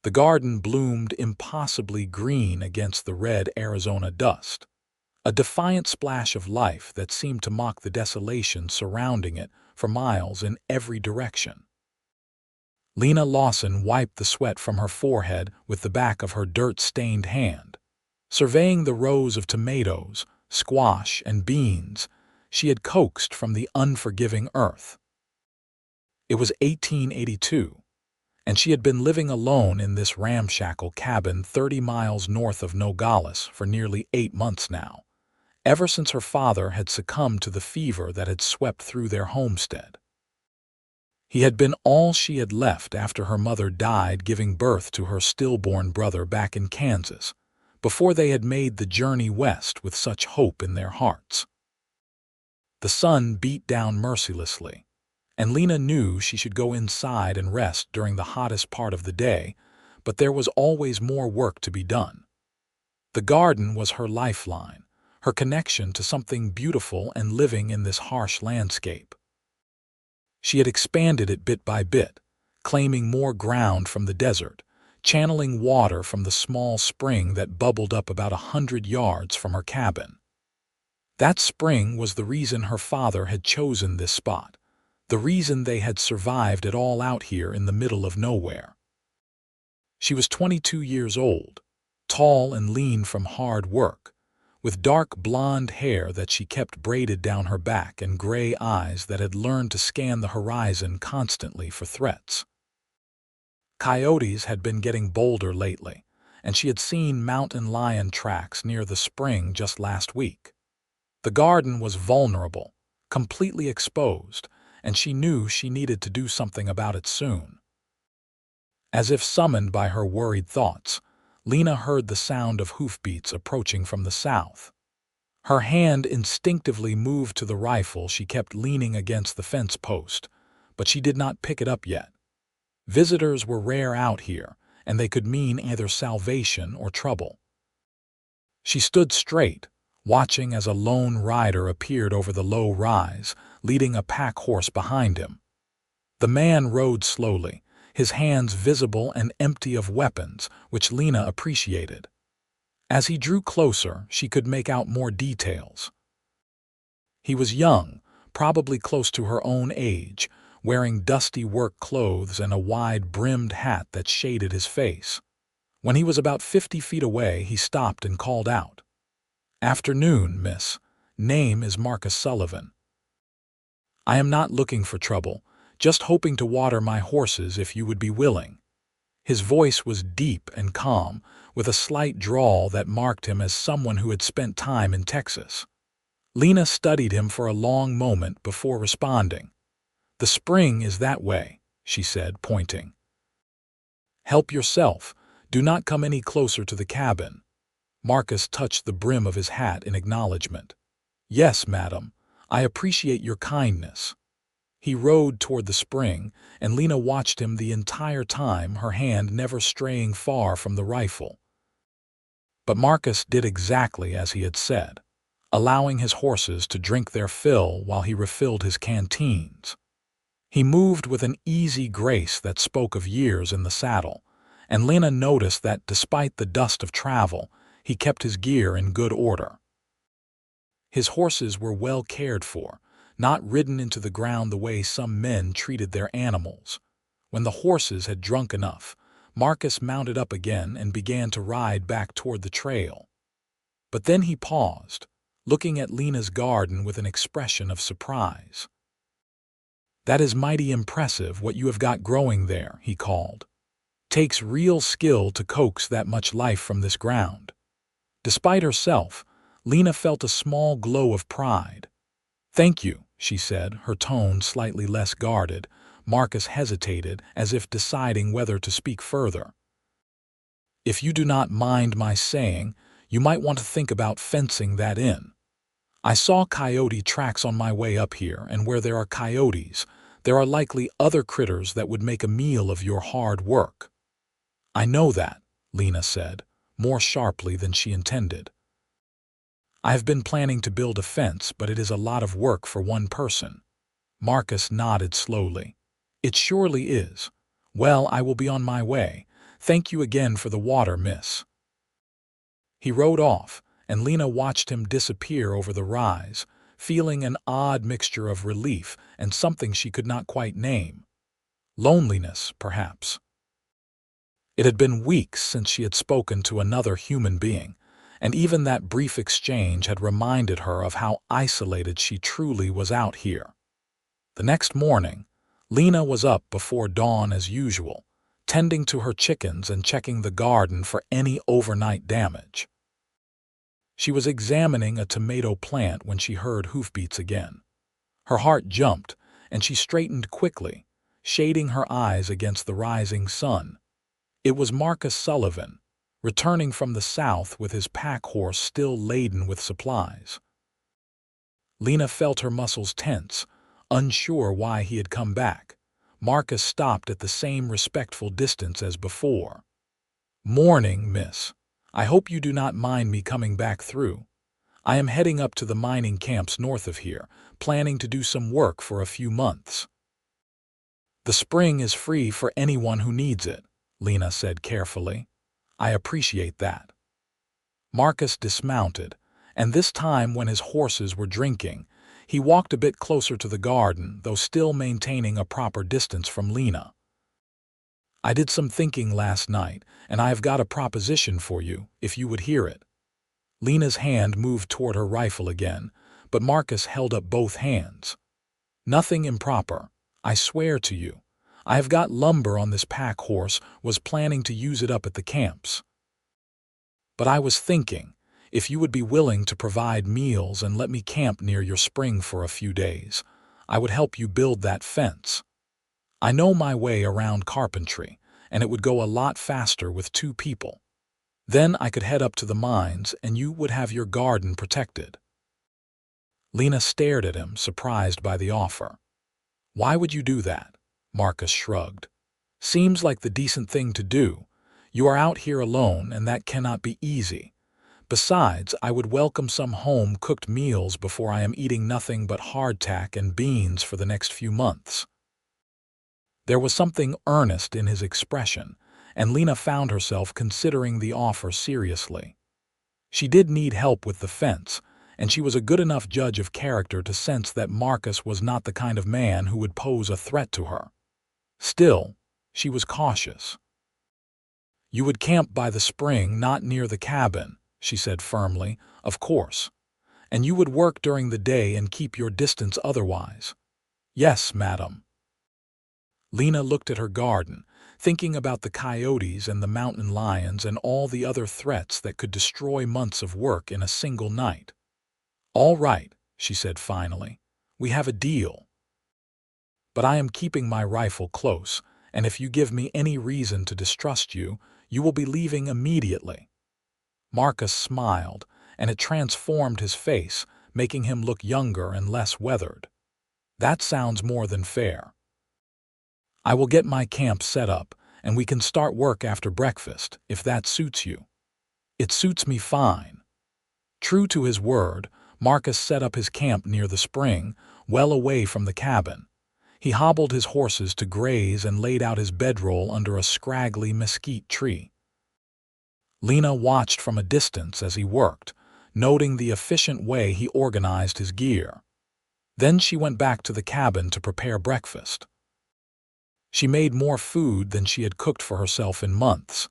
The garden bloomed impossibly green against the red Arizona dust, a defiant splash of life that seemed to mock the desolation surrounding it for miles in every direction. Lena Lawson wiped the sweat from her forehead with the back of her dirt-stained hand. Surveying the rows of tomatoes, squash, and beans she had coaxed from the unforgiving earth. It was 1882, and she had been living alone in this ramshackle cabin 30 miles north of Nogales for nearly 8 months now, ever since her father had succumbed to the fever that had swept through their homestead. He had been all she had left after her mother died giving birth to her stillborn brother back in Kansas, before they had made the journey west with such hope in their hearts. The sun beat down mercilessly, and Lena knew she should go inside and rest during the hottest part of the day, but there was always more work to be done. The garden was her lifeline, her connection to something beautiful and living in this harsh landscape. She had expanded it bit by bit, claiming more ground from the desert, channeling water from the small spring that bubbled up about 100 yards from her cabin. That spring was the reason her father had chosen this spot, the reason they had survived it all out here in the middle of nowhere. She was 22 years old, tall and lean from hard work, with dark blonde hair that she kept braided down her back and gray eyes that had learned to scan the horizon constantly for threats. Coyotes had been getting bolder lately, and she had seen mountain lion tracks near the spring just last week. The garden was vulnerable, completely exposed, and she knew she needed to do something about it soon. As if summoned by her worried thoughts, Lena heard the sound of hoofbeats approaching from the south. Her hand instinctively moved to the rifle she kept leaning against the fence post, but she did not pick it up yet. Visitors were rare out here, and they could mean either salvation or trouble. She stood straight, watching as a lone rider appeared over the low rise, leading a pack horse behind him. The man rode slowly, his hands visible and empty of weapons, which Lena appreciated. As he drew closer, she could make out more details. He was young, probably close to her own age, wearing dusty work clothes and a wide-brimmed hat that shaded his face. When he was about 50 feet away, he stopped and called out, "Afternoon, miss. Name is Marcus Sullivan. I am not looking for trouble, just hoping to water my horses if you would be willing." His voice was deep and calm, with a slight drawl that marked him as someone who had spent time in Texas. Lena studied him for a long moment before responding. "The spring is that way," she said, pointing. "Help yourself. Do not come any closer to the cabin." Marcus touched the brim of his hat in acknowledgement. "Yes, madam. I appreciate your kindness." He rode toward the spring, and Lena watched him the entire time, her hand never straying far from the rifle. But Marcus did exactly as he had said, allowing his horses to drink their fill while he refilled his canteens. He moved with an easy grace that spoke of years in the saddle, and Lena noticed that despite the dust of travel, he kept his gear in good order. His horses were well cared for, not ridden into the ground the way some men treated their animals. When the horses had drunk enough, Marcus mounted up again and began to ride back toward the trail. But then he paused, looking at Lena's garden with an expression of surprise. "That is mighty impressive what you have got growing there," he called. "Takes real skill to coax that much life from this ground." Despite herself, Lena felt a small glow of pride. "Thank you," she said, her tone slightly less guarded. Marcus hesitated, as if deciding whether to speak further. "If you do not mind my saying, you might want to think about fencing that in. I saw coyote tracks on my way up here, and where there are coyotes, there are likely other critters that would make a meal of your hard work." "I know that," Lena said, more sharply than she intended. "I have been planning to build a fence, but it is a lot of work for one person." Marcus nodded slowly. "It surely is. Well, I will be on my way. Thank you again for the water, miss." He rode off, and Lena watched him disappear over the rise, feeling an odd mixture of relief and something she could not quite name. Loneliness, perhaps. It had been weeks since she had spoken to another human being, and even that brief exchange had reminded her of how isolated she truly was out here. The next morning, Lena was up before dawn as usual, tending to her chickens and checking the garden for any overnight damage. She was examining a tomato plant when she heard hoofbeats again. Her heart jumped, and she straightened quickly, shading her eyes against the rising sun. It was Marcus Sullivan, returning from the south with his pack horse still laden with supplies. Lena felt her muscles tense, unsure why he had come back. Marcus stopped at the same respectful distance as before. "Morning, miss. I hope you do not mind me coming back through. I am heading up to the mining camps north of here, planning to do some work for a few months." "The spring is free for anyone who needs it," Lena said carefully. "I appreciate that." Marcus dismounted, and this time when his horses were drinking, he walked a bit closer to the garden, though still maintaining a proper distance from Lena. "I did some thinking last night, and I have got a proposition for you, if you would hear it." Lena's hand moved toward her rifle again, but Marcus held up both hands. "Nothing improper, I swear to you. I have got lumber on this pack horse, was planning to use it up at the camps. But I was thinking, if you would be willing to provide meals and let me camp near your spring for a few days, I would help you build that fence. I know my way around carpentry, and it would go a lot faster with 2 people. Then I could head up to the mines and you would have your garden protected." Lena stared at him, surprised by the offer. "Why would you do that?" Marcus shrugged. "Seems like the decent thing to do. You are out here alone, and that cannot be easy. Besides, I would welcome some home-cooked meals before I am eating nothing but hardtack and beans for the next few months." There was something earnest in his expression, and Lena found herself considering the offer seriously. She did need help with the fence, and she was a good enough judge of character to sense that Marcus was not the kind of man who would pose a threat to her. Still, she was cautious. "You would camp by the spring, not near the cabin," she said firmly, "of course. And you would work during the day and keep your distance otherwise." "Yes, madam." Lena looked at her garden, thinking about the coyotes and the mountain lions and all the other threats that could destroy months of work in a single night. "All right," she said finally. "We have a deal. But I am keeping my rifle close, and if you give me any reason to distrust you, you will be leaving immediately." Marcus smiled, and it transformed his face, making him look younger and less weathered. "That sounds more than fair. I will get my camp set up, and we can start work after breakfast, if that suits you." "It suits me fine." True to his word, Marcus set up his camp near the spring, well away from the cabin. He hobbled his horses to graze and laid out his bedroll under a scraggly mesquite tree. Lena watched from a distance as he worked, noting the efficient way he organized his gear. Then she went back to the cabin to prepare breakfast. She made more food than she had cooked for herself in months,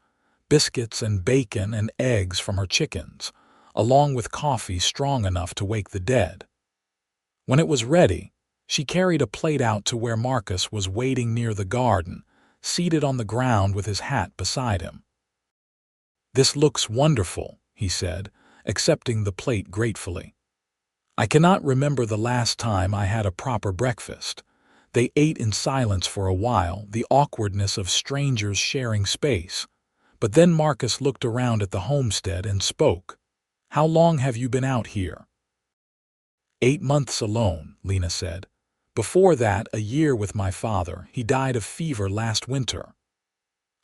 biscuits and bacon and eggs from her chickens, along with coffee strong enough to wake the dead. When it was ready, she carried a plate out to where Marcus was waiting near the garden, seated on the ground with his hat beside him. "This looks wonderful," he said, accepting the plate gratefully. "I cannot remember the last time I had a proper breakfast." They ate in silence for a while, the awkwardness of strangers sharing space. But then Marcus looked around at the homestead and spoke. "How long have you been out here?" 8 months alone," Lena said. "Before that, a year with my father. He died of fever last winter."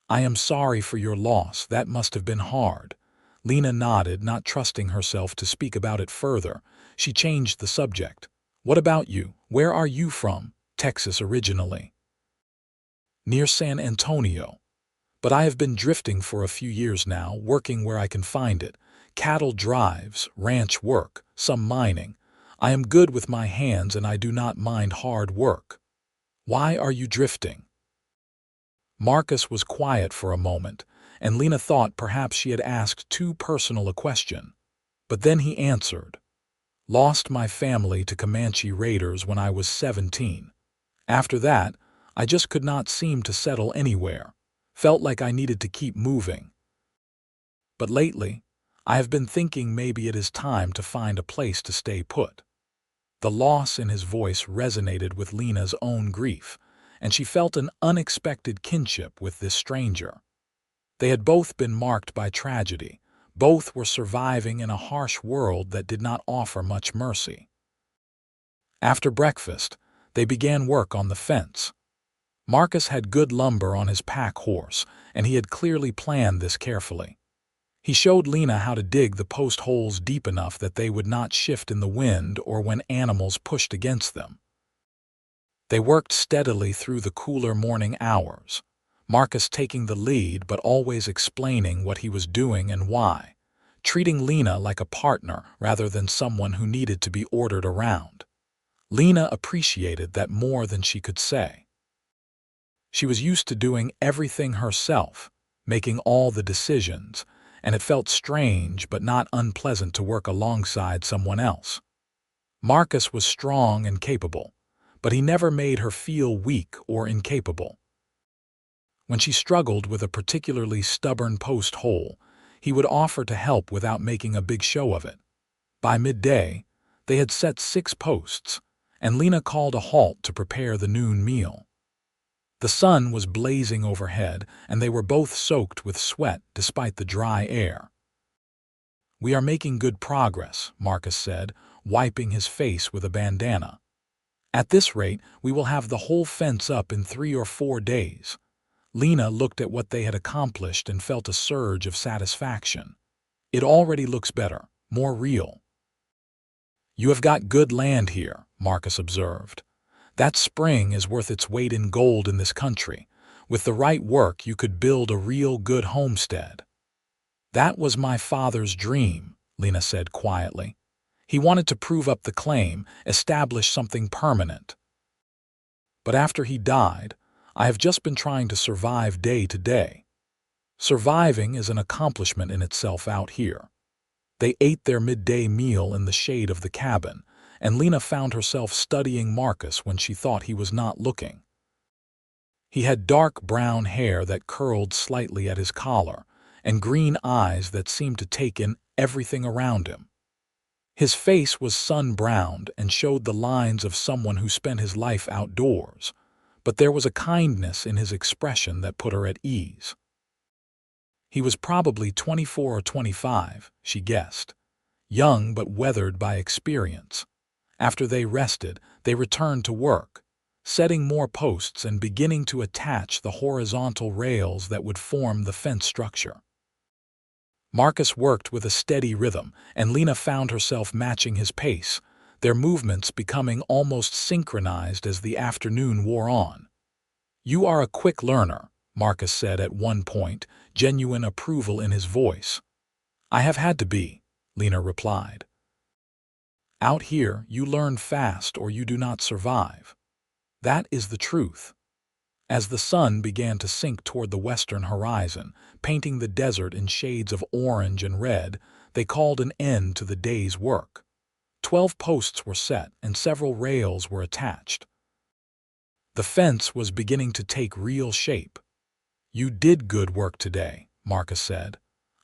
"I am sorry for your loss. That must have been hard." Lena nodded, not trusting herself to speak about it further. She changed the subject. "What about you? Where are you from?" "Texas originally." "Near San Antonio." But I have been drifting for a few years now, working where I can find it. Cattle drives, ranch work, some mining. I am good with my hands and I do not mind hard work. Why are you drifting? Marcus was quiet for a moment, and Lena thought perhaps she had asked too personal a question. But then he answered, "Lost my family to Comanche raiders when I was 17. After that, I just could not seem to settle anywhere. Felt like I needed to keep moving. But lately, I have been thinking maybe it is time to find a place to stay put." The loss in his voice resonated with Lena's own grief, and she felt an unexpected kinship with this stranger. They had both been marked by tragedy. Both were surviving in a harsh world that did not offer much mercy. After breakfast, they began work on the fence. Marcus had good lumber on his pack horse, and he had clearly planned this carefully. He showed Lena how to dig the post holes deep enough that they would not shift in the wind or when animals pushed against them. They worked steadily through the cooler morning hours, Marcus taking the lead but always explaining what he was doing and why, treating Lena like a partner rather than someone who needed to be ordered around. Lena appreciated that more than she could say. She was used to doing everything herself, making all the decisions, and it felt strange but not unpleasant to work alongside someone else. Marcus was strong and capable, but he never made her feel weak or incapable. When she struggled with a particularly stubborn post hole, he would offer to help without making a big show of it. By midday, they had set 6 posts, and Lena called a halt to prepare the noon meal. The sun was blazing overhead, and they were both soaked with sweat despite the dry air. "We are making good progress," Marcus said, wiping his face with a bandana. "At this rate, we will have the whole fence up in 3 or 4 days. Lena looked at what they had accomplished and felt a surge of satisfaction. "It already looks better, more real." "You have got good land here," Marcus observed. "That spring is worth its weight in gold in this country. With the right work, you could build a real good homestead." "That was my father's dream," Lena said quietly. "He wanted to prove up the claim, establish something permanent. But after he died, I have just been trying to survive day to day." Surviving is an accomplishment in itself out here. They ate their midday meal in the shade of the cabin, and Lena found herself studying Marcus when she thought he was not looking. He had dark brown hair that curled slightly at his collar, and green eyes that seemed to take in everything around him. His face was sun-browned and showed the lines of someone who spent his life outdoors, but there was a kindness in his expression that put her at ease. He was probably 24 or 25, she guessed, young but weathered by experience. After they rested, they returned to work, setting more posts and beginning to attach the horizontal rails that would form the fence structure. Marcus worked with a steady rhythm, and Lena found herself matching his pace, their movements becoming almost synchronized as the afternoon wore on. "You are a quick learner," Marcus said at one point, genuine approval in his voice. "I have had to be," Lena replied. "Out here, you learn fast or you do not survive. That is the truth." As the sun began to sink toward the western horizon, painting the desert in shades of orange and red, they called an end to the day's work. 12 posts were set and several rails were attached. The fence was beginning to take real shape. "You did good work today," Marcus said.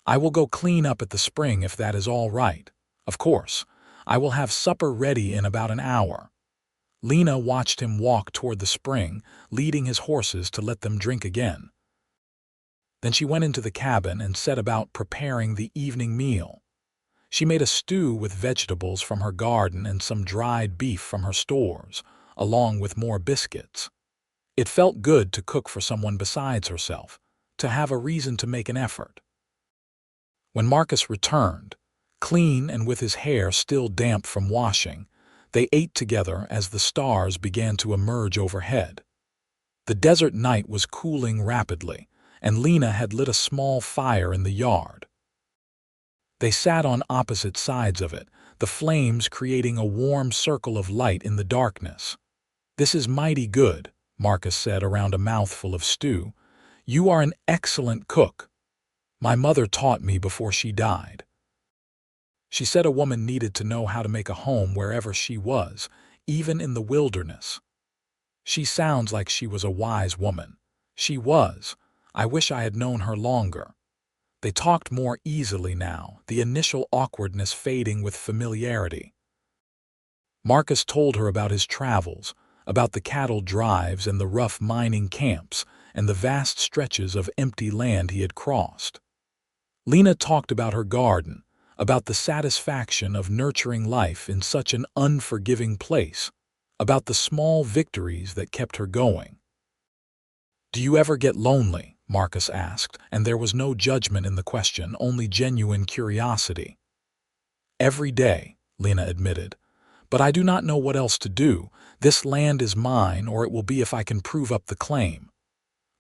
"I will go clean up at the spring if that is all right. Of course, I will have supper ready in about an hour." Lena watched him walk toward the spring, leading his horses to let them drink again. Then she went into the cabin and set about preparing the evening meal. She made a stew with vegetables from her garden and some dried beef from her stores, along with more biscuits. It felt good to cook for someone besides herself, to have a reason to make an effort. When Marcus returned, clean and with his hair still damp from washing, they ate together as the stars began to emerge overhead. The desert night was cooling rapidly, and Lena had lit a small fire in the yard. They sat on opposite sides of it, the flames creating a warm circle of light in the darkness. "This is mighty good," Marcus said around a mouthful of stew. "You are an excellent cook. My mother taught me before she died. She said a woman needed to know how to make a home wherever she was, even in the wilderness. She sounds like she was a wise woman. She was. I wish I had known her longer." They talked more easily now, the initial awkwardness fading with familiarity. Marcus told her about his travels, about the cattle drives and the rough mining camps, and the vast stretches of empty land he had crossed. Lena talked about her garden, about the satisfaction of nurturing life in such an unforgiving place, about the small victories that kept her going. "Do you ever get lonely?" Marcus asked, and there was no judgment in the question, only genuine curiosity. "Every day," Lena admitted. "But I do not know what else to do. This land is mine, or it will be if I can prove up the claim.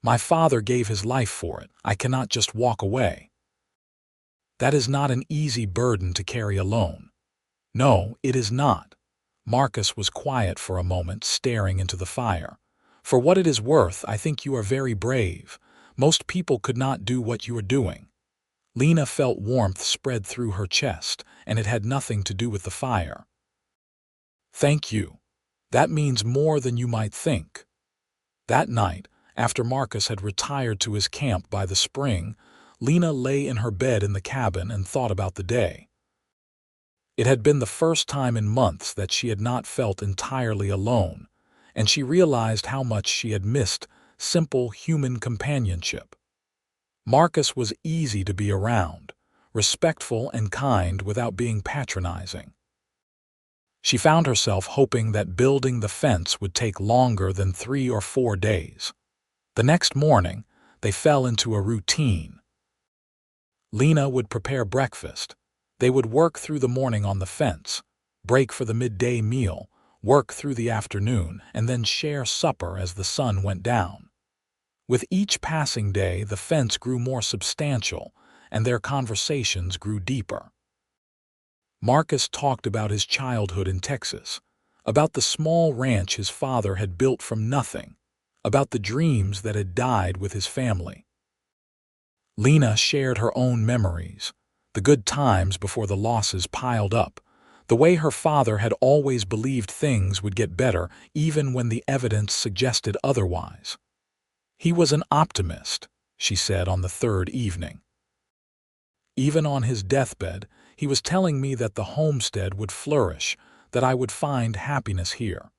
My father gave his life for it. I cannot just walk away. That is not an easy burden to carry alone." "No, it is not." Marcus was quiet for a moment, staring into the fire. "For what it is worth, I think you are very brave. Most people could not do what you are doing." Lena felt warmth spread through her chest, and it had nothing to do with the fire. "Thank you. That means more than you might think." That night, after Marcus had retired to his camp by the spring, Lena lay in her bed in the cabin and thought about the day. It had been the first time in months that she had not felt entirely alone, and she realized how much she had missed simple human companionship. Marcus was easy to be around, respectful and kind without being patronizing. She found herself hoping that building the fence would take longer than 3 or 4 days. The next morning, they fell into a routine. Lena would prepare breakfast. They would work through the morning on the fence, break for the midday meal, work through the afternoon, and then share supper as the sun went down. With each passing day, the fence grew more substantial, and their conversations grew deeper. Marcus talked about his childhood in Texas, about the small ranch his father had built from nothing, about the dreams that had died with his family. Lena shared her own memories, the good times before the losses piled up, the way her father had always believed things would get better even when the evidence suggested otherwise. "He was an optimist," she said on the 3rd evening. "Even on his deathbed, he was telling me that the homestead would flourish, that I would find happiness here."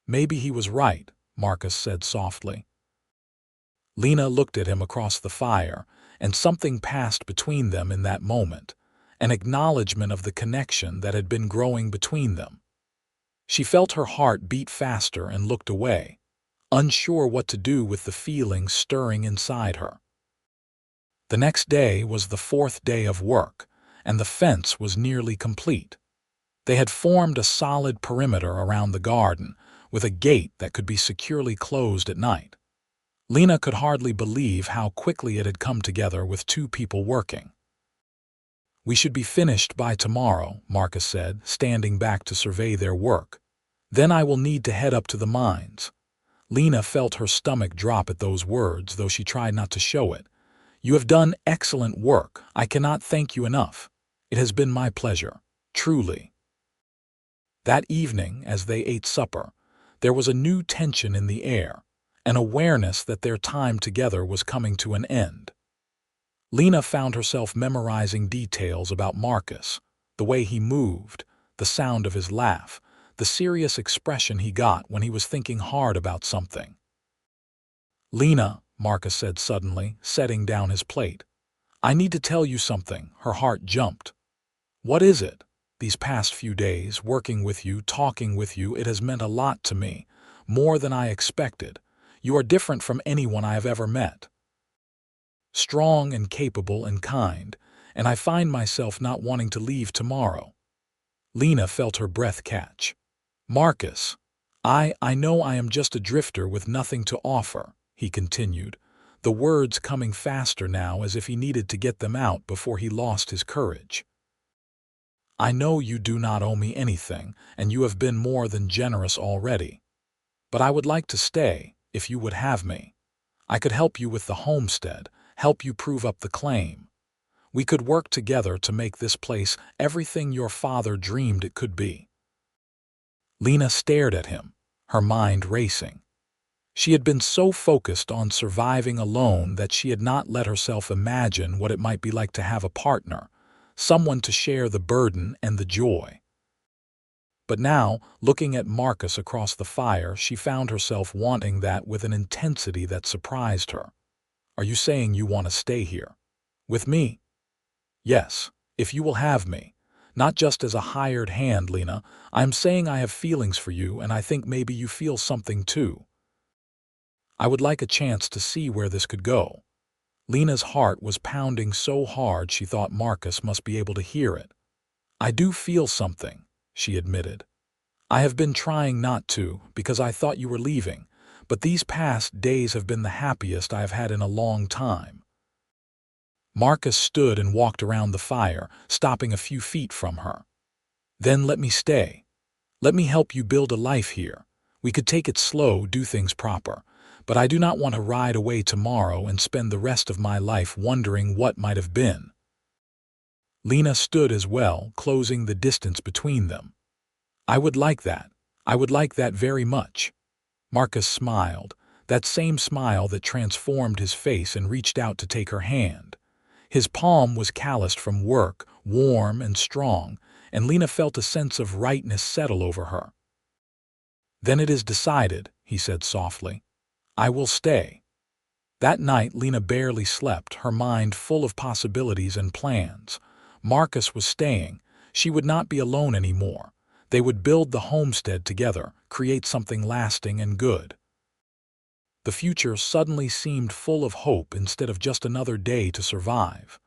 "Maybe he was right," Marcus said softly. Lena looked at him across the fire, and something passed between them in that moment, an acknowledgement of the connection that had been growing between them. She felt her heart beat faster and looked away, unsure what to do with the feelings stirring inside her. The next day was the 4th day of work, and the fence was nearly complete. They had formed a solid perimeter around the garden, with a gate that could be securely closed at night. Lena could hardly believe how quickly it had come together with 2 people working. "We should be finished by tomorrow," Marcus said, standing back to survey their work. "Then I will need to head up to the mines." Lena felt her stomach drop at those words, though she tried not to show it. "You have done excellent work. I cannot thank you enough. It has been my pleasure, truly." That evening, as they ate supper, there was a new tension in the air, an awareness that their time together was coming to an end. Lena found herself memorizing details about Marcus, the way he moved, the sound of his laugh, the serious expression he got when he was thinking hard about something. "Lena," Marcus said suddenly, setting down his plate, "I need to tell you something." Her heart jumped. "What is it?" "These past few days, working with you, talking with you, it has meant a lot to me, more than I expected. You are different from anyone I have ever met. Strong and capable and kind, and I find myself not wanting to leave tomorrow." Lena felt her breath catch. "Marcus, I know I am just a drifter with nothing to offer," he continued, the words coming faster now as if he needed to get them out before he lost his courage. "I know you do not owe me anything, and you have been more than generous already. But I would like to stay, if you would have me. I could help you with the homestead, help you prove up the claim. We could work together to make this place everything your father dreamed it could be." Lena stared at him, her mind racing. She had been so focused on surviving alone that she had not let herself imagine what it might be like to have a partner, someone to share the burden and the joy. But now, looking at Marcus across the fire, she found herself wanting that with an intensity that surprised her. "Are you saying you want to stay here? With me?" "Yes, if you will have me. Not just as a hired hand, Lena. I'm saying I have feelings for you, and I think maybe you feel something too. I would like a chance to see where this could go." Lena's heart was pounding so hard she thought Marcus must be able to hear it. "I do feel something," she admitted. "I have been trying not to, because I thought you were leaving, but these past days have been the happiest I have had in a long time." Marcus stood and walked around the fire, stopping a few feet from her. "Then let me stay. Let me help you build a life here. We could take it slow, do things proper, but I do not want to ride away tomorrow and spend the rest of my life wondering what might have been." Lena stood as well, closing the distance between them. "I would like that. I would like that very much." Marcus smiled, that same smile that transformed his face, and reached out to take her hand. His palm was calloused from work, warm and strong, and Lena felt a sense of rightness settle over her. "Then it is decided," he said softly. "I will stay." That night Lena barely slept, her mind full of possibilities and plans. Marcus was staying. She would not be alone anymore. They would build the homestead together, create something lasting and good. The future suddenly seemed full of hope instead of just another day to survive.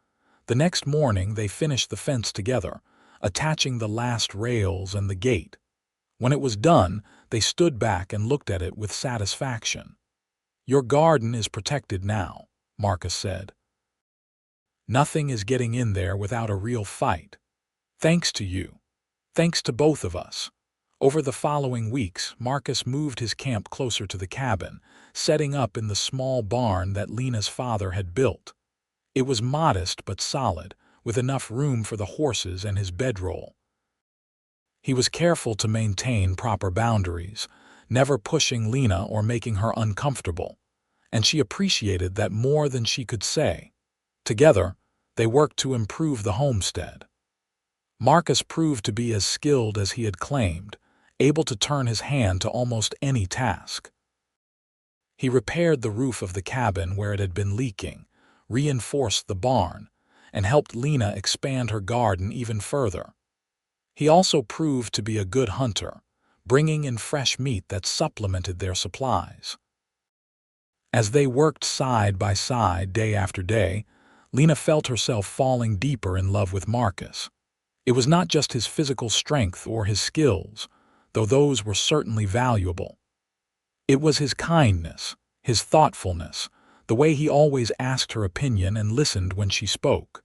The next morning they finished the fence together, attaching the last rails and the gate. When it was done, they stood back and looked at it with satisfaction. "Your garden is protected now," Marcus said. "Nothing is getting in there without a real fight. Thanks to you. Thanks to both of us." Over the following weeks, Marcus moved his camp closer to the cabin, setting up in the small barn that Lena's father had built. It was modest but solid, with enough room for the horses and his bedroll. He was careful to maintain proper boundaries, never pushing Lena or making her uncomfortable, and she appreciated that more than she could say. Together, they worked to improve the homestead. Marcus proved to be as skilled as he had claimed, able to turn his hand to almost any task. He repaired the roof of the cabin where it had been leaking, reinforced the barn, and helped Lena expand her garden even further. He also proved to be a good hunter, bringing in fresh meat that supplemented their supplies. As they worked side by side day after day, Lena felt herself falling deeper in love with Marcus. It was not just his physical strength or his skills, though those were certainly valuable. It was his kindness, his thoughtfulness, the way he always asked her opinion and listened when she spoke.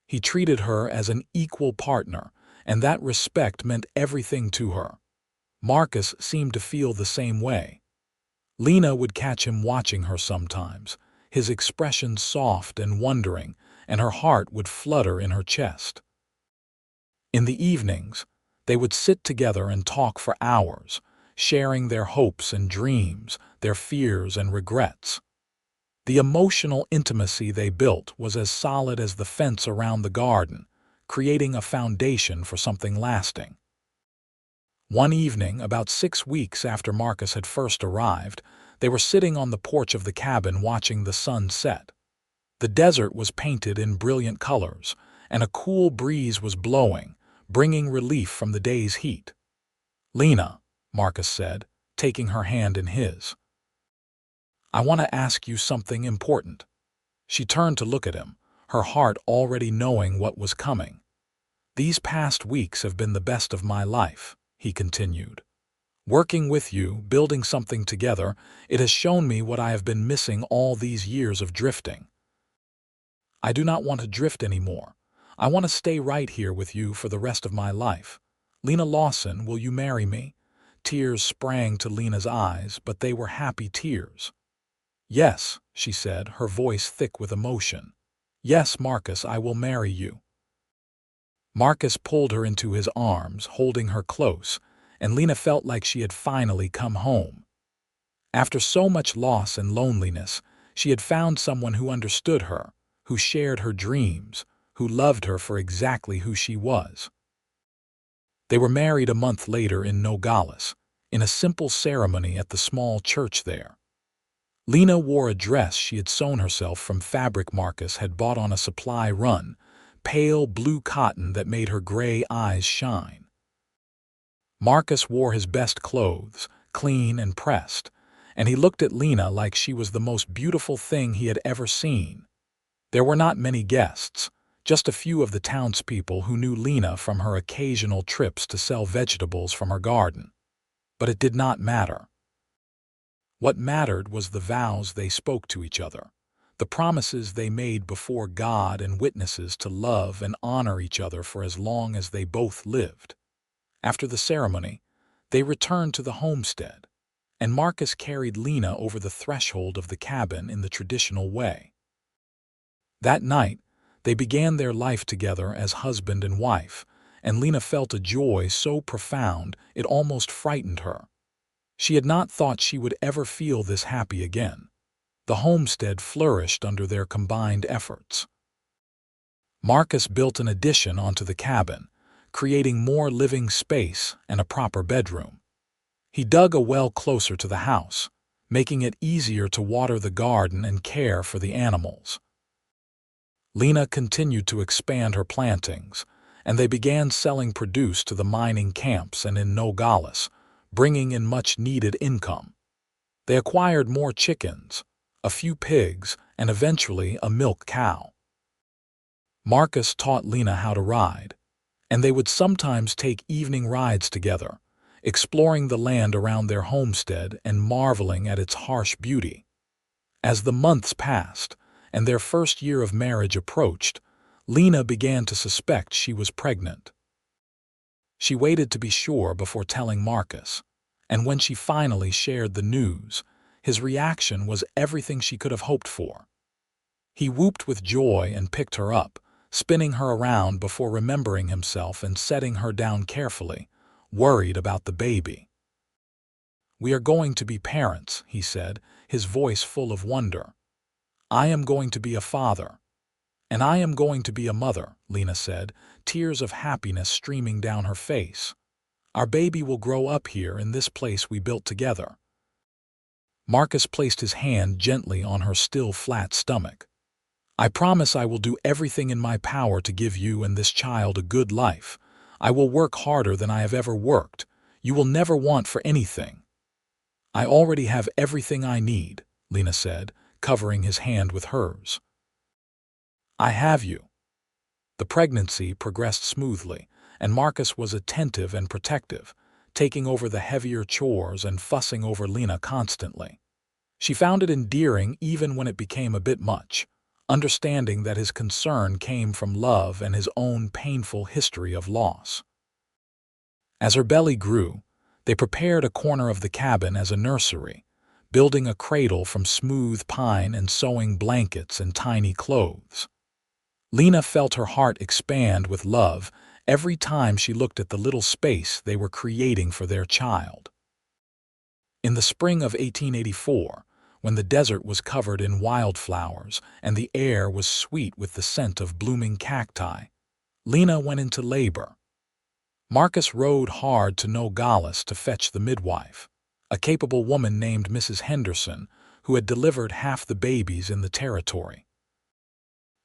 He treated her as an equal partner, and that respect meant everything to her. Marcus seemed to feel the same way. Lena would catch him watching her sometimes, his expression soft and wondering, and her heart would flutter in her chest. In the evenings, they would sit together and talk for hours, sharing their hopes and dreams, their fears and regrets. The emotional intimacy they built was as solid as the fence around the garden, creating a foundation for something lasting. One evening, about 6 weeks after Marcus had first arrived, they were sitting on the porch of the cabin watching the sun set. The desert was painted in brilliant colors, and a cool breeze was blowing, bringing relief from the day's heat. "Lena," Marcus said, taking her hand in his, "I want to ask you something important." She turned to look at him, her heart already knowing what was coming. "These past weeks have been the best of my life," he continued. Working with you, building something together, it has shown me what I have been missing all these years of drifting. I do not want to drift anymore. I want to stay right here with you for the rest of my life. Lena Lawson, will you marry me? Tears sprang to Lena's eyes, but they were happy tears. Yes, she said, her voice thick with emotion. Yes, Marcus, I will marry you. Marcus pulled her into his arms, holding her close, and Lena felt like she had finally come home. After so much loss and loneliness, she had found someone who understood her, who shared her dreams, who loved her for exactly who she was. They were married a month later in Nogales, in a simple ceremony at the small church there. Lena wore a dress she had sewn herself from fabric Marcus had bought on a supply run, pale blue cotton that made her gray eyes shine. Marcus wore his best clothes, clean and pressed, and he looked at Lena like she was the most beautiful thing he had ever seen. There were not many guests, just a few of the townspeople who knew Lena from her occasional trips to sell vegetables from her garden. But it did not matter. What mattered was the vows they spoke to each other, the promises they made before God and witnesses to love and honor each other for as long as they both lived. After the ceremony, they returned to the homestead, and Marcus carried Lena over the threshold of the cabin in the traditional way. That night, they began their life together as husband and wife, and Lena felt a joy so profound it almost frightened her. She had not thought she would ever feel this happy again. The homestead flourished under their combined efforts. Marcus built an addition onto the cabin, creating more living space and a proper bedroom. He dug a well closer to the house, making it easier to water the garden and care for the animals. Lena continued to expand her plantings, and they began selling produce to the mining camps and in Nogales, bringing in much-needed income. They acquired more chickens, a few pigs, and eventually a milk cow. Marcus taught Lena how to ride, and they would sometimes take evening rides together, exploring the land around their homestead and marveling at its harsh beauty. As the months passed, and their first year of marriage approached, Lena began to suspect she was pregnant. She waited to be sure before telling Marcus, and when she finally shared the news, his reaction was everything she could have hoped for. He whooped with joy and picked her up, spinning her around before remembering himself and setting her down carefully, worried about the baby. "We are going to be parents," he said, his voice full of wonder. "I am going to be a father." "And I am going to be a mother," Lena said, tears of happiness streaming down her face. "Our baby will grow up here in this place we built together." Marcus placed his hand gently on her still flat stomach. "I promise I will do everything in my power to give you and this child a good life. I will work harder than I have ever worked. You will never want for anything." "I already have everything I need," Lena said, covering his hand with hers. "I have you." The pregnancy progressed smoothly, and Marcus was attentive and protective, taking over the heavier chores and fussing over Lena constantly. She found it endearing even when it became a bit much, understanding that his concern came from love and his own painful history of loss. As her belly grew, they prepared a corner of the cabin as a nursery, building a cradle from smooth pine and sewing blankets and tiny clothes. Lena felt her heart expand with love every time she looked at the little space they were creating for their child. In the spring of 1884, when the desert was covered in wildflowers and the air was sweet with the scent of blooming cacti, Lena went into labor. Marcus rode hard to Nogales to fetch the midwife, a capable woman named Mrs. Henderson, who had delivered half the babies in the territory.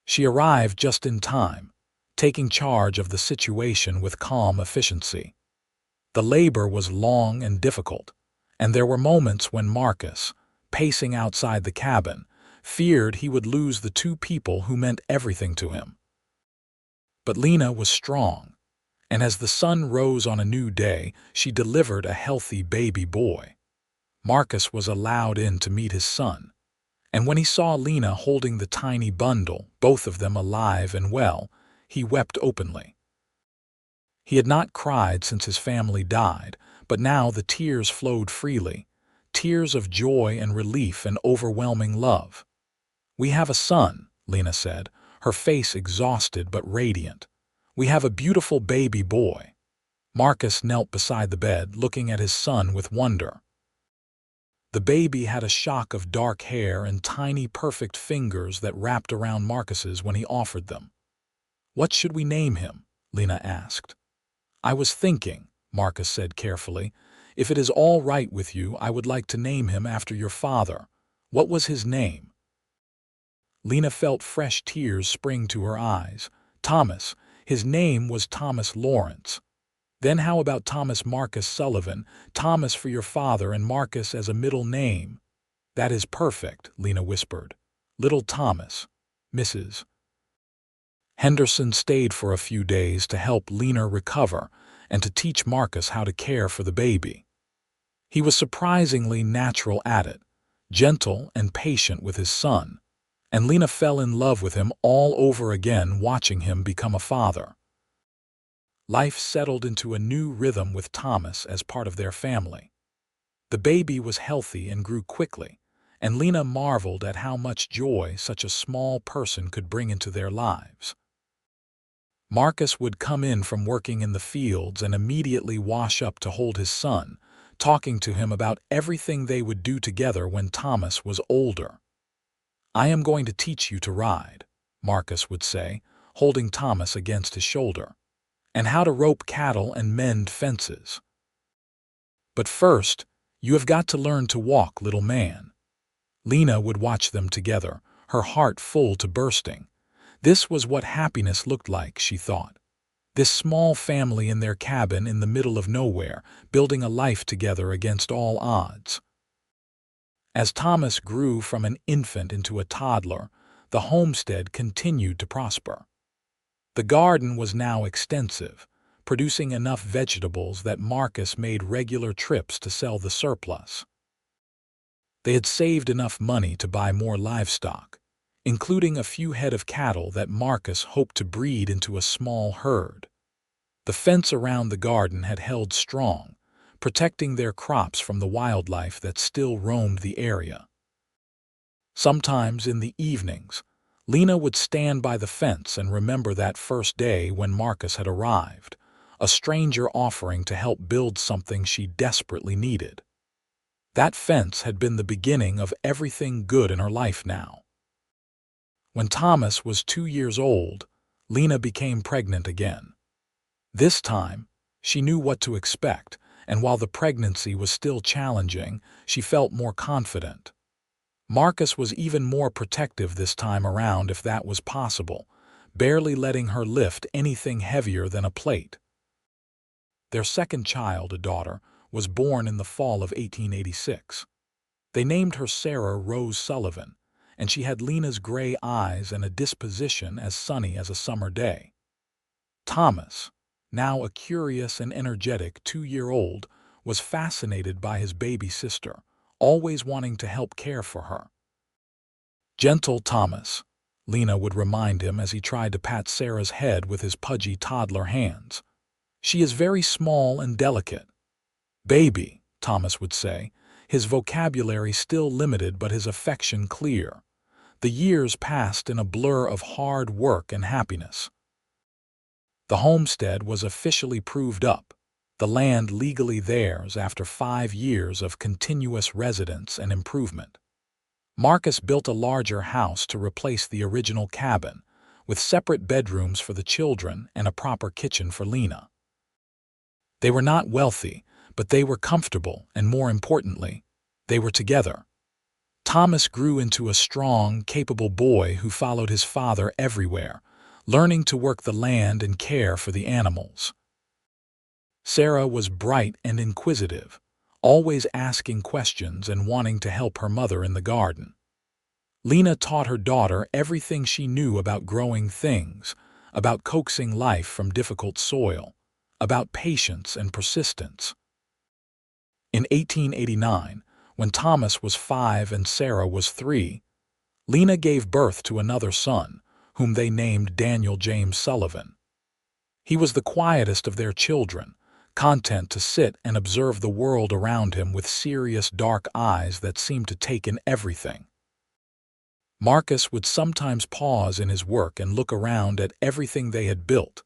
She arrived just in time, taking charge of the situation with calm efficiency. The labor was long and difficult, and there were moments when Marcus, pacing outside the cabin, feared he would lose the two people who meant everything to him. But Lena was strong, and as the sun rose on a new day, she delivered a healthy baby boy. Marcus was allowed in to meet his son, and when he saw Lena holding the tiny bundle, both of them alive and well, he wept openly. He had not cried since his family died, but now the tears flowed freely, tears of joy and relief and overwhelming love. "We have a son," Lena said, her face exhausted but radiant. "We have a beautiful baby boy." Marcus knelt beside the bed, looking at his son with wonder. The baby had a shock of dark hair and tiny perfect fingers that wrapped around Marcus's when he offered them. "What should we name him?" Lena asked. "I was thinking," Marcus said carefully, "if it is all right with you, I would like to name him after your father. What was his name?" Lena felt fresh tears spring to her eyes. "Thomas. His name was Thomas Lawrence." "Then how about Thomas Marcus Sullivan? Thomas for your father and Marcus as a middle name." "That is perfect," Lena whispered. "Little Thomas." Mrs. Henderson stayed for a few days to help Lena recover and to teach Marcus how to care for the baby. He was surprisingly natural at it, gentle and patient with his son, and Lena fell in love with him all over again watching him become a father. Life settled into a new rhythm with Thomas as part of their family. The baby was healthy and grew quickly, and Lena marveled at how much joy such a small person could bring into their lives. Marcus would come in from working in the fields and immediately wash up to hold his son, talking to him about everything they would do together when Thomas was older. "I am going to teach you to ride," Marcus would say, holding Thomas against his shoulder, "and how to rope cattle and mend fences. But first, you have got to learn to walk, little man." Lena would watch them together, her heart full to bursting. This was what happiness looked like, she thought. This small family in their cabin in the middle of nowhere, building a life together against all odds. As Thomas grew from an infant into a toddler, the homestead continued to prosper. The garden was now extensive, producing enough vegetables that Marcus made regular trips to sell the surplus. They had saved enough money to buy more livestock, including a few head of cattle that Marcus hoped to breed into a small herd. The fence around the garden had held strong, protecting their crops from the wildlife that still roamed the area. Sometimes in the evenings, Lena would stand by the fence and remember that first day when Marcus had arrived, a stranger offering to help build something she desperately needed. That fence had been the beginning of everything good in her life now. When Thomas was 2 years old, Lena became pregnant again. This time, she knew what to expect, and while the pregnancy was still challenging, she felt more confident. Marcus was even more protective this time around if that was possible, barely letting her lift anything heavier than a plate. Their second child, a daughter, was born in the fall of 1886. They named her Sarah Rose Sullivan, and she had Lena's gray eyes and a disposition as sunny as a summer day. Thomas, now a curious and energetic 2-year-old, was fascinated by his baby sister, always wanting to help care for her. "Gentle Thomas," Lena would remind him as he tried to pat Sarah's head with his pudgy toddler hands. "She is very small and delicate." "Baby," Thomas would say, his vocabulary still limited but his affection clear. The years passed in a blur of hard work and happiness. The homestead was officially proved up, the land legally theirs after 5 years of continuous residence and improvement. Marcus built a larger house to replace the original cabin, with separate bedrooms for the children and a proper kitchen for Lena. They were not wealthy, but they were comfortable, and more importantly, they were together. Thomas grew into a strong, capable boy who followed his father everywhere, learning to work the land and care for the animals. Sarah was bright and inquisitive, always asking questions and wanting to help her mother in the garden. Lena taught her daughter everything she knew about growing things, about coaxing life from difficult soil, about patience and persistence. In 1889, when Thomas was 5 and Sarah was 3, Lena gave birth to another son, whom they named Daniel James Sullivan. He was the quietest of their children, content to sit and observe the world around him with serious dark eyes that seemed to take in everything. Marcus would sometimes pause in his work and look around at everything they had built,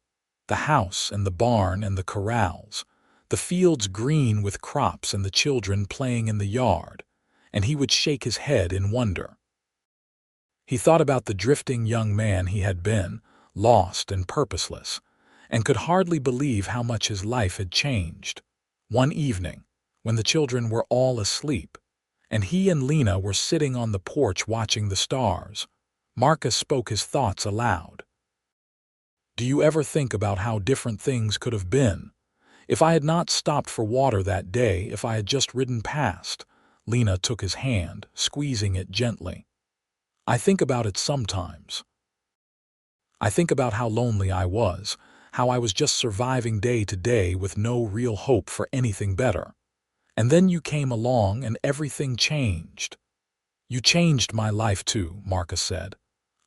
the house and the barn and the corrals, the fields green with crops and the children playing in the yard, and he would shake his head in wonder. He thought about the drifting young man he had been, lost and purposeless, and could hardly believe how much his life had changed. One evening, when the children were all asleep, and he and Lena were sitting on the porch watching the stars, Marcus spoke his thoughts aloud. "Do you ever think about how different things could have been? If I had not stopped for water that day, if I had just ridden past?" Lena took his hand, squeezing it gently. "I think about it sometimes. I think about how lonely I was, how I was just surviving day to day with no real hope for anything better. And then you came along and everything changed." "You changed my life too," Marcus said.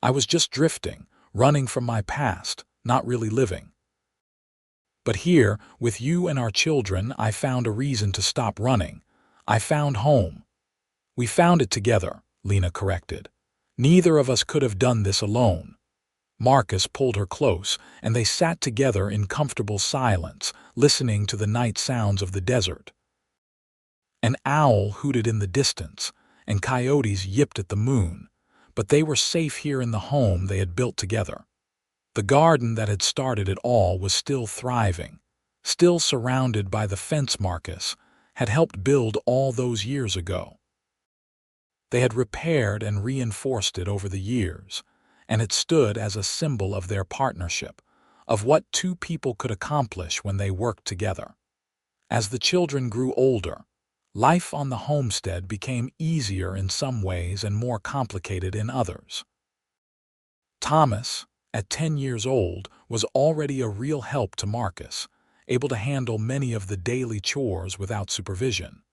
"I was just drifting, running from my past, not really living. But here, with you and our children, I found a reason to stop running. I found home." "We found it together," Lena corrected. "Neither of us could have done this alone." Marcus pulled her close, and they sat together in comfortable silence, listening to the night sounds of the desert. An owl hooted in the distance, and coyotes yipped at the moon, but they were safe here in the home they had built together. The garden that had started it all was still thriving, still surrounded by the fence Marcus had helped build all those years ago. They had repaired and reinforced it over the years, and it stood as a symbol of their partnership, of what two people could accomplish when they worked together. As the children grew older, life on the homestead became easier in some ways and more complicated in others. Thomas, at 10 years old, was already a real help to Marcus, able to handle many of the daily chores without supervision.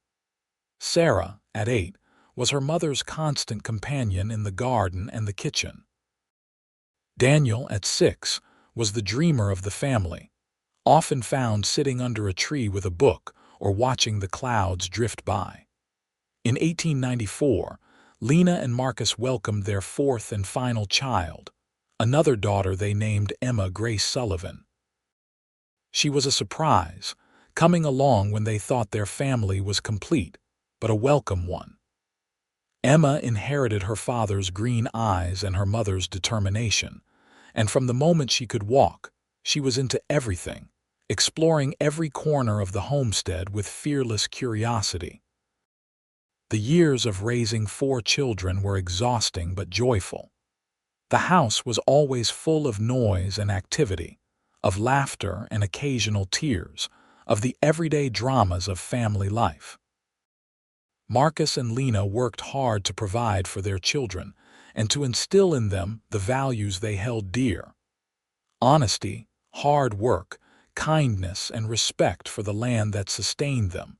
Sarah, at 8, was her mother's constant companion in the garden and the kitchen. Daniel, at 6, was the dreamer of the family, often found sitting under a tree with a book or watching the clouds drift by. In 1894, Lena and Marcus welcomed their fourth and final child, another daughter they named Emma Grace Sullivan. She was a surprise, coming along when they thought their family was complete, but a welcome one. Emma inherited her father's green eyes and her mother's determination, and from the moment she could walk, she was into everything, exploring every corner of the homestead with fearless curiosity. The years of raising 4 children were exhausting but joyful. The house was always full of noise and activity, of laughter and occasional tears, of the everyday dramas of family life. Marcus and Lena worked hard to provide for their children and to instill in them the values they held dear: honesty, hard work, kindness, and respect for the land that sustained them.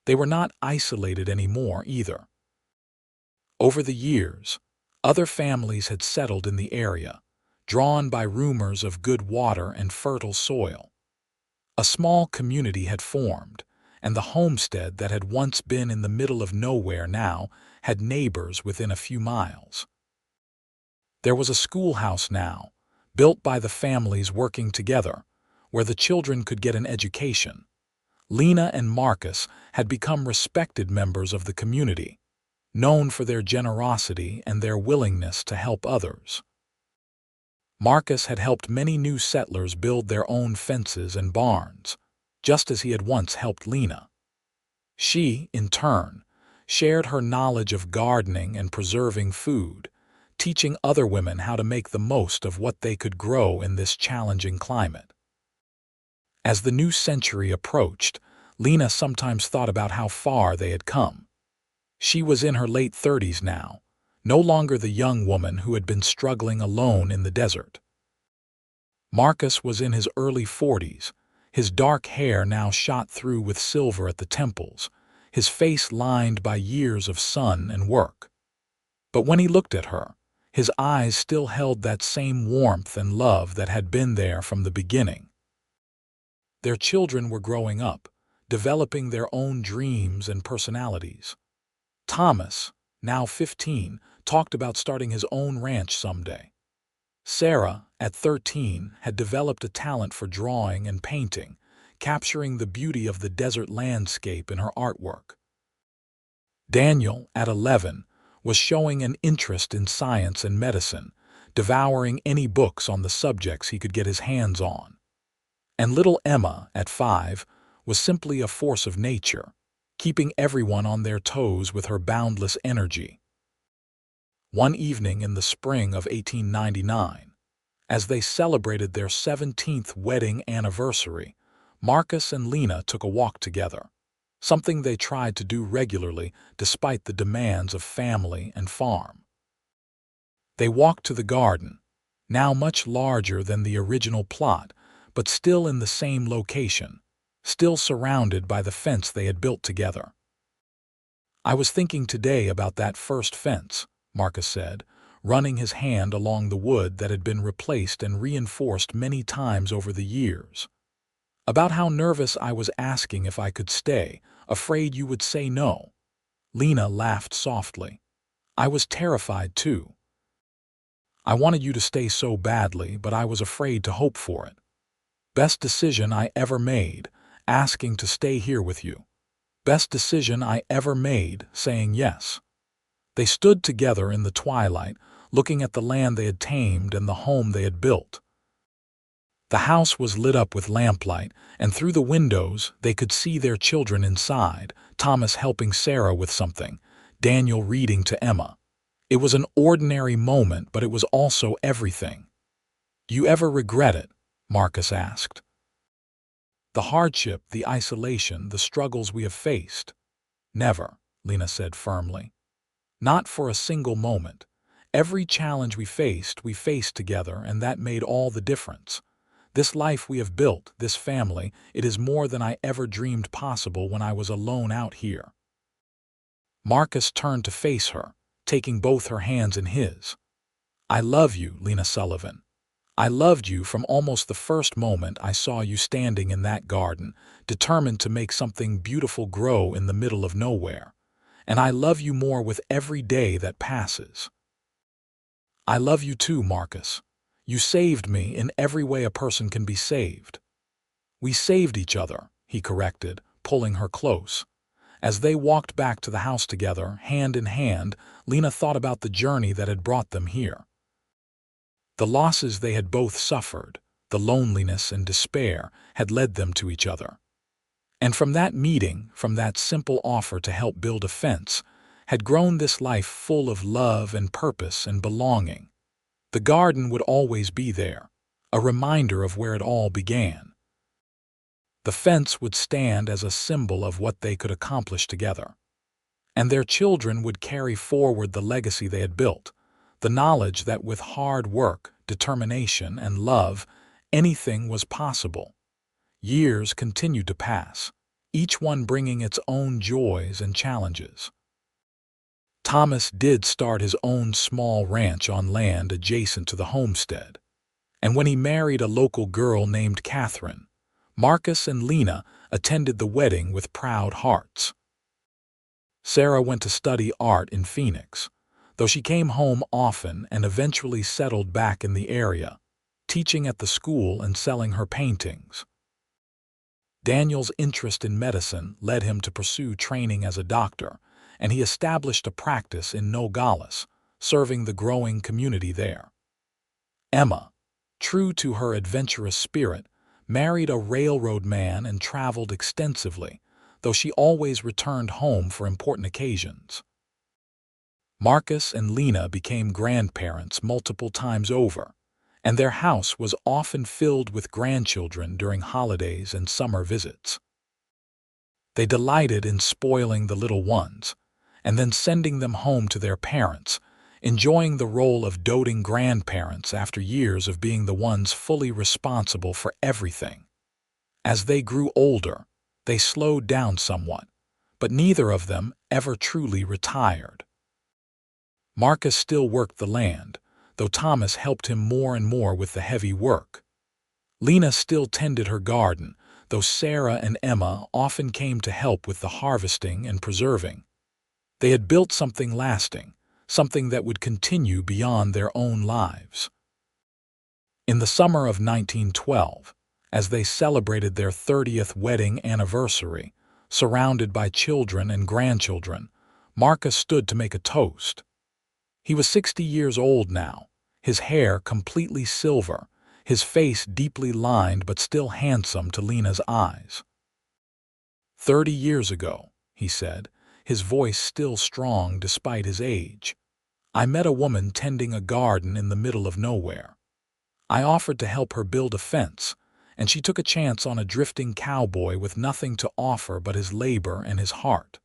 They were not isolated anymore either. Over the years, other families had settled in the area, drawn by rumors of good water and fertile soil. A small community had formed, and the homestead that had once been in the middle of nowhere now had neighbors within a few miles. There was a schoolhouse now, built by the families working together, where the children could get an education. Lena and Marcus had become respected members of the community, known for their generosity and their willingness to help others. Marcus had helped many new settlers build their own fences and barns, just as he had once helped Lena. She, in turn, shared her knowledge of gardening and preserving food, teaching other women how to make the most of what they could grow in this challenging climate. As the new century approached, Lena sometimes thought about how far they had come. She was in her late 30s now, no longer the young woman who had been struggling alone in the desert. Marcus was in his early 40s, His dark hair now shot through with silver at the temples, his face lined by years of sun and work. But when he looked at her, his eyes still held that same warmth and love that had been there from the beginning. Their children were growing up, developing their own dreams and personalities. Thomas, now 15, talked about starting his own ranch someday. Sarah, at 13, had developed a talent for drawing and painting, capturing the beauty of the desert landscape in her artwork. Daniel, at 11, was showing an interest in science and medicine, devouring any books on the subjects he could get his hands on. And little Emma, at 5, was simply a force of nature, keeping everyone on their toes with her boundless energy. One evening in the spring of 1899, as they celebrated their 17th wedding anniversary, Marcus and Lena took a walk together, something they tried to do regularly despite the demands of family and farm. They walked to the garden, now much larger than the original plot, but still in the same location, still surrounded by the fence they had built together. "I was thinking today about that first fence," Marcus said, running his hand along the wood that had been replaced and reinforced many times over the years. "About how nervous I was asking if I could stay, afraid you would say no." Lena laughed softly. "I was terrified too. I wanted you to stay so badly, but I was afraid to hope for it. Best decision I ever made, asking to stay here with you. Best decision I ever made, saying yes." They stood together in the twilight, looking at the land they had tamed and the home they had built. The house was lit up with lamplight, and through the windows they could see their children inside, Thomas helping Sarah with something, Daniel reading to Emma. It was an ordinary moment, but it was also everything. "Do you ever regret it?" Marcus asked. "The hardship, the isolation, the struggles we have faced?" "Never," Lena said firmly. "Not for a single moment. Every challenge we faced together, and that made all the difference. This life we have built, this family, it is more than I ever dreamed possible when I was alone out here." Marcus turned to face her, taking both her hands in his. "I love you, Lena Sullivan. I loved you from almost the first moment I saw you standing in that garden, determined to make something beautiful grow in the middle of nowhere. And I love you more with every day that passes." "I love you too, Marcus. You saved me in every way a person can be saved." "We saved each other," he corrected, pulling her close. As they walked back to the house together, hand in hand, Lena thought about the journey that had brought them here. The losses they had both suffered, the loneliness and despair, had led them to each other. And from that meeting, from that simple offer to help build a fence, had grown this life full of love and purpose and belonging. The garden would always be there, a reminder of where it all began. The fence would stand as a symbol of what they could accomplish together. And their children would carry forward the legacy they had built, the knowledge that with hard work, determination, and love, anything was possible. Years continued to pass, each one bringing its own joys and challenges. Thomas did start his own small ranch on land adjacent to the homestead. And when he married a local girl named Catherine, Marcus and Lena attended the wedding with proud hearts. Sarah went to study art in Phoenix, though she came home often and eventually settled back in the area, teaching at the school and selling her paintings. Daniel's interest in medicine led him to pursue training as a doctor, and he established a practice in Nogales, serving the growing community there. Emma, true to her adventurous spirit, married a railroad man and traveled extensively, though she always returned home for important occasions. Marcus and Lena became grandparents multiple times over, and their house was often filled with grandchildren during holidays and summer visits. They delighted in spoiling the little ones, and then sending them home to their parents, enjoying the role of doting grandparents after years of being the ones fully responsible for everything. As they grew older, they slowed down somewhat, but neither of them ever truly retired. Marcus still worked the land, though Thomas helped him more and more with the heavy work. Lena still tended her garden, though Sarah and Emma often came to help with the harvesting and preserving. They had built something lasting, something that would continue beyond their own lives. In the summer of 1912, as they celebrated their 30th wedding anniversary, surrounded by children and grandchildren, Marcus stood to make a toast. He was 60 years old now, his hair completely silver, his face deeply lined but still handsome to Lena's eyes. 30 years ago, he said, his voice still strong despite his age, I met a woman tending a garden in the middle of nowhere. I offered to help her build a fence, and she took a chance on a drifting cowboy with nothing to offer but his labor and his heart.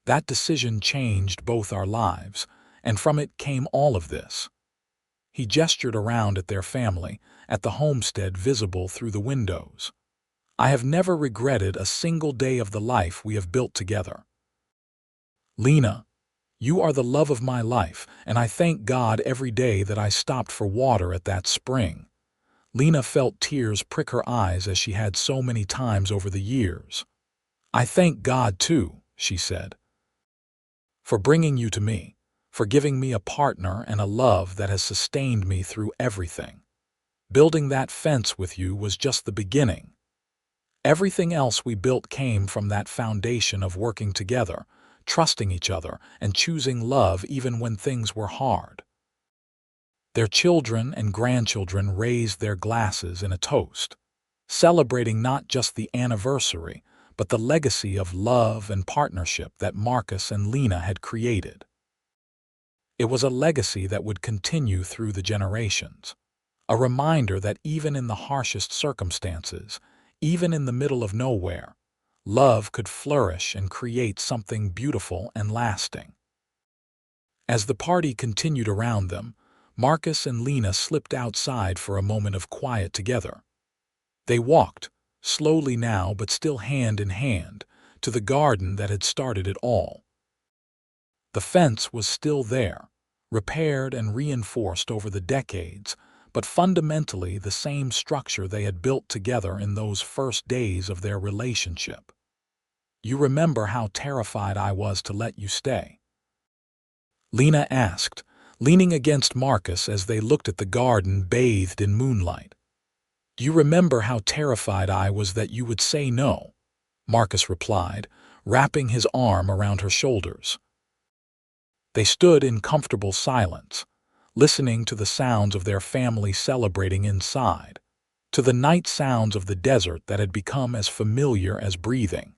That decision changed both our lives, and from it came all of this. He gestured around at their family, at the homestead visible through the windows. I have never regretted a single day of the life we have built together. Lena, you are the love of my life, and I thank God every day that I stopped for water at that spring. Lena felt tears prick her eyes as she had so many times over the years. I thank God too, she said, for bringing you to me, for giving me a partner and a love that has sustained me through everything. Building that fence with you was just the beginning. Everything else we built came from that foundation of working together, trusting each other, and choosing love even when things were hard. Their children and grandchildren raised their glasses in a toast, celebrating not just the anniversary, but the legacy of love and partnership that Marcus and Lena had created. It was a legacy that would continue through the generations, a reminder that even in the harshest circumstances, even in the middle of nowhere, love could flourish and create something beautiful and lasting. As the party continued around them, Marcus and Lena slipped outside for a moment of quiet together. They walked, slowly now but still hand in hand, to the garden that had started it all. The fence was still there, repaired and reinforced over the decades, but fundamentally the same structure they had built together in those first days of their relationship. You remember how terrified I was to let you stay? Lena asked, leaning against Marcus as they looked at the garden bathed in moonlight. Do you remember how terrified I was that you would say no? Marcus replied, wrapping his arm around her shoulders. They stood in comfortable silence, listening to the sounds of their family celebrating inside, to the night sounds of the desert that had become as familiar as breathing.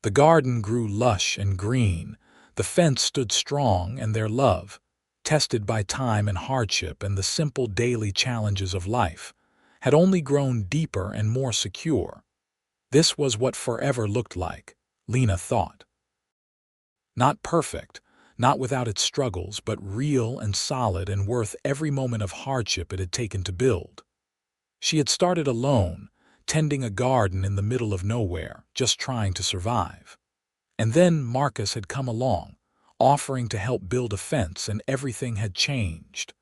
The garden grew lush and green, the fence stood strong, and their love, tested by time and hardship and the simple daily challenges of life, had only grown deeper and more secure. This was what forever looked like, Lena thought. Not perfect, not without its struggles, but real and solid and worth every moment of hardship it had taken to build. She had started alone, tending a garden in the middle of nowhere, just trying to survive. And then Marcus had come along, offering to help build a fence, and everything had changed.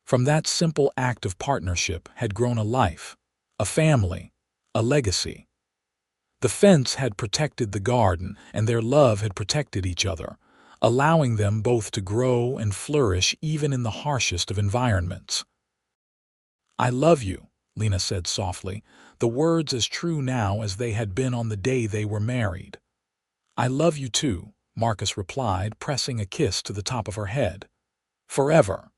From that simple act of partnership had grown a life, a family, a legacy. The fence had protected the garden, and their love had protected each other, allowing them both to grow and flourish even in the harshest of environments. I love you, Lena said softly, the words as true now as they had been on the day they were married. I love you too, Marcus replied, pressing a kiss to the top of her head. Forever.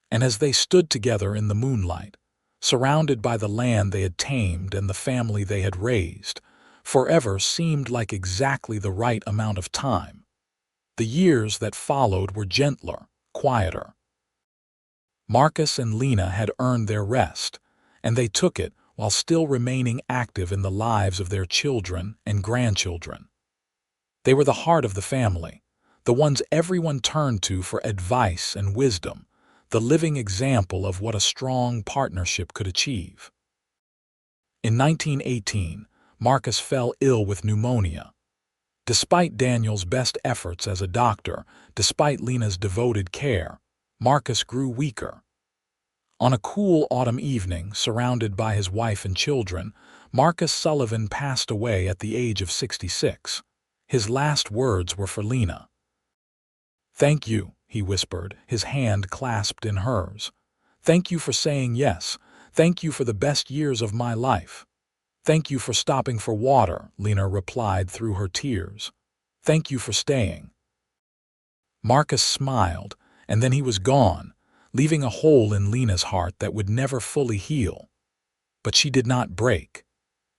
And as they stood together in the moonlight, surrounded by the land they had tamed and the family they had raised, forever seemed like exactly the right amount of time. The years that followed were gentler, quieter. Marcus and Lena had earned their rest, and they took it while still remaining active in the lives of their children and grandchildren. They were the heart of the family, the ones everyone turned to for advice and wisdom, the living example of what a strong partnership could achieve. In 1918, Marcus fell ill with pneumonia. Despite Daniel's best efforts as a doctor, despite Lena's devoted care, Marcus grew weaker. On a cool autumn evening, surrounded by his wife and children, Marcus Sullivan passed away at the age of 66. His last words were for Lena. "Thank you," he whispered, his hand clasped in hers. "Thank you for saying yes. Thank you for the best years of my life." "Thank you for stopping for water," Lena replied through her tears. "Thank you for staying." Marcus smiled, and then he was gone, leaving a hole in Lena's heart that would never fully heal. But she did not break.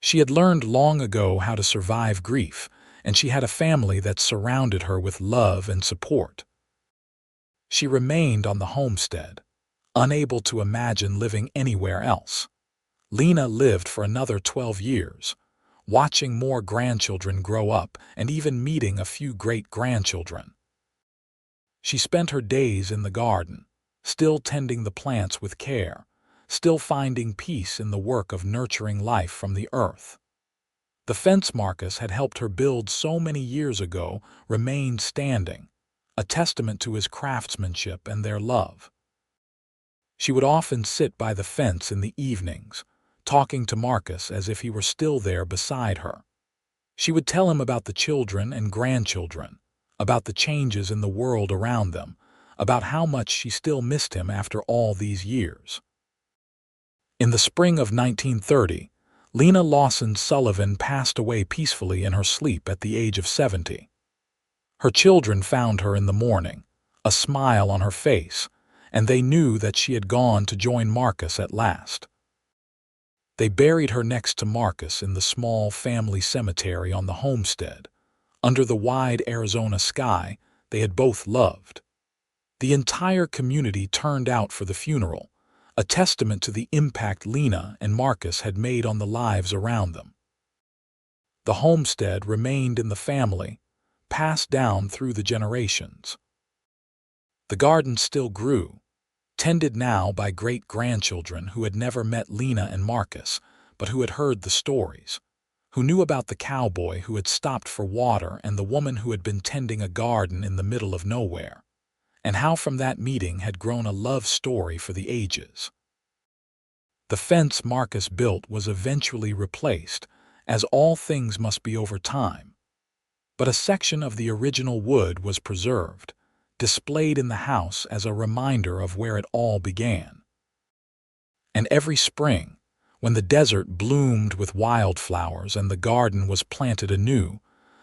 She had learned long ago how to survive grief, and she had a family that surrounded her with love and support. She remained on the homestead, unable to imagine living anywhere else. Lena lived for another 12 years, watching more grandchildren grow up and even meeting a few great-grandchildren. She spent her days in the garden, still tending the plants with care, still finding peace in the work of nurturing life from the earth. The fence Marcus had helped her build so many years ago remained standing, a testament to his craftsmanship and their love. She would often sit by the fence in the evenings, talking to Marcus as if he were still there beside her. She would tell him about the children and grandchildren, about the changes in the world around them, about how much she still missed him after all these years. In the spring of 1930, Lena Lawson Sullivan passed away peacefully in her sleep at the age of 70. Her children found her in the morning, a smile on her face, and they knew that she had gone to join Marcus at last. They buried her next to Marcus in the small family cemetery on the homestead, under the wide Arizona sky they had both loved. The entire community turned out for the funeral, a testament to the impact Lena and Marcus had made on the lives around them. The homestead remained in the family, passed down through the generations. The garden still grew, tended now by great-grandchildren who had never met Lena and Marcus, but who had heard the stories, who knew about the cowboy who had stopped for water and the woman who had been tending a garden in the middle of nowhere, and how from that meeting had grown a love story for the ages. The fence Marcus built was eventually replaced, as all things must be over time. But a section of the original wood was preserved, displayed in the house as a reminder of where it all began. And every spring, when the desert bloomed with wildflowers and the garden was planted anew,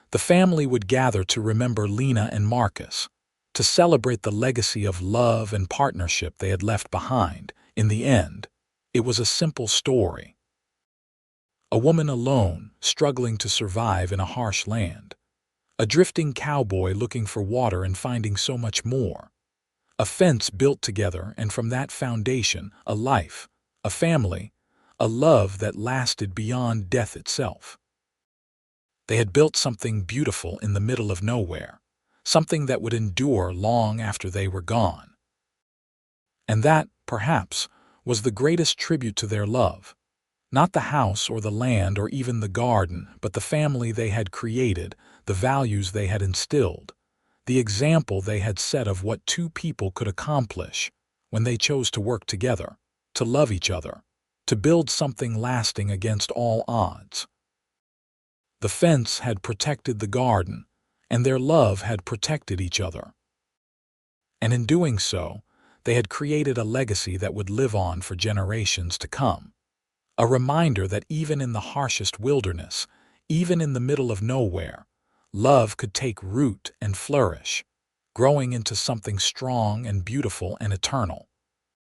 the family would gather to remember Lena and Marcus, to celebrate the legacy of love and partnership they had left behind. In the end, it was a simple story. A woman alone, struggling to survive in a harsh land. A drifting cowboy looking for water and finding so much more. A fence built together, and from that foundation, a life, a family, a love that lasted beyond death itself. They had built something beautiful in the middle of nowhere, something that would endure long after they were gone. And that, perhaps, was the greatest tribute to their love. Not the house or the land or even the garden, but the family they had created, the values they had instilled, the example they had set of what two people could accomplish when they chose to work together, to love each other, to build something lasting against all odds. The fence had protected the garden, and their love had protected each other. And in doing so, they had created a legacy that would live on for generations to come. A reminder that even in the harshest wilderness, even in the middle of nowhere, love could take root and flourish, growing into something strong and beautiful and eternal.